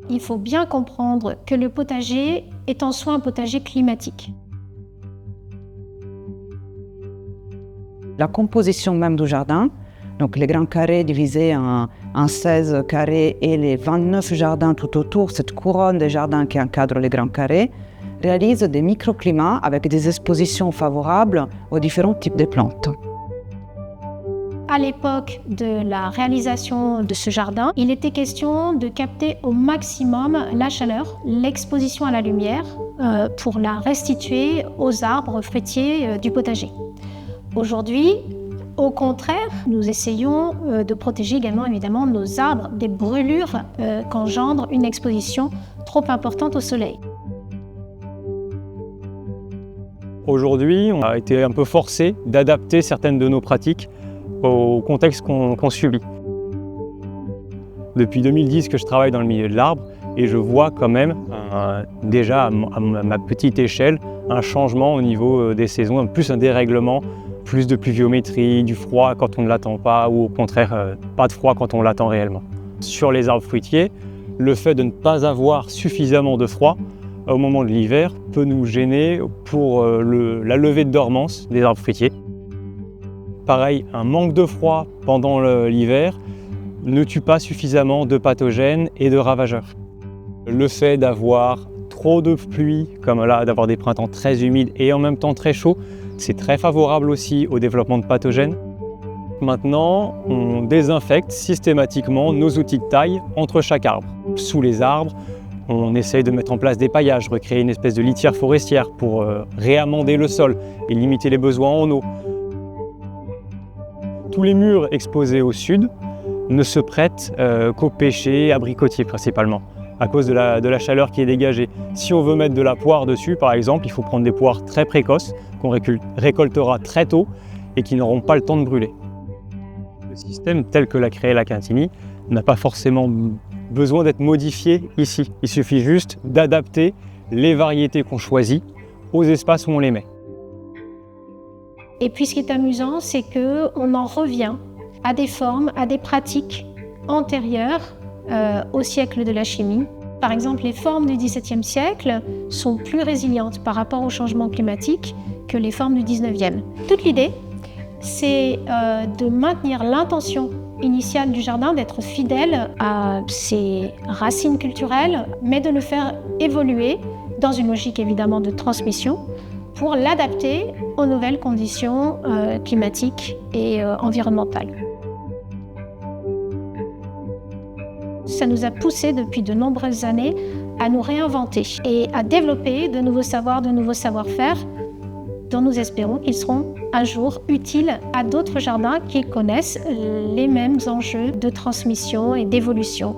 Il faut bien comprendre que le potager est en soi un potager climatique. La composition même du jardin, donc les grands carrés divisés en 16 carrés et les 29 jardins tout autour, cette couronne des jardins qui encadre les grands carrés, réalise des microclimats avec des expositions favorables aux différents types de plantes. À l'époque de la réalisation de ce jardin, il était question de capter au maximum la chaleur, l'exposition à la lumière, pour la restituer aux arbres fruitiers du potager. Aujourd'hui, au contraire, nous essayons de protéger également évidemment nos arbres des brûlures qu'engendre une exposition trop importante au soleil. Aujourd'hui, on a été un peu forcé d'adapter certaines de nos pratiques au contexte qu'on subit. Depuis 2010 que je travaille dans le milieu de l'arbre et je vois quand même déjà à ma petite échelle un changement au niveau des saisons, plus un dérèglement, plus de pluviométrie, du froid quand on ne l'attend pas ou au contraire pas de froid quand on l'attend réellement. Sur les arbres fruitiers, le fait de ne pas avoir suffisamment de froid au moment de l'hiver peut nous gêner pour la levée de dormance des arbres fruitiers. Pareil, un manque de froid pendant l'hiver ne tue pas suffisamment de pathogènes et de ravageurs. Le fait d'avoir trop de pluie, comme là, d'avoir des printemps très humides et en même temps très chauds, c'est très favorable aussi au développement de pathogènes. Maintenant, on désinfecte systématiquement nos outils de taille entre chaque arbre. Sous les arbres, on essaye de mettre en place des paillages, recréer une espèce de litière forestière pour réamender le sol et limiter les besoins en eau. Tous les murs exposés au sud ne se prêtent qu'aux pêchers abricotiers principalement, à cause de la chaleur qui est dégagée. Si on veut mettre de la poire dessus, par exemple, il faut prendre des poires très précoces, qu'on récoltera très tôt et qui n'auront pas le temps de brûler. Le système tel que l'a créé la Quintini n'a pas forcément besoin d'être modifié ici. Il suffit juste d'adapter les variétés qu'on choisit aux espaces où on les met. Et puis ce qui est amusant, c'est qu'on en revient à des formes, à des pratiques antérieures au siècle de la chimie. Par exemple, les formes du XVIIe siècle sont plus résilientes par rapport au changement climatique que les formes du XIXe. Toute l'idée, c'est de maintenir l'intention initiale du jardin, d'être fidèle à ses racines culturelles, mais de le faire évoluer dans une logique évidemment de transmission pour l'adapter aux nouvelles conditions climatiques et environnementales. Ça nous a poussé depuis de nombreuses années à nous réinventer et à développer de nouveaux savoirs, de nouveaux savoir-faire dont nous espérons qu'ils seront un jour utiles à d'autres jardins qui connaissent les mêmes enjeux de transmission et d'évolution.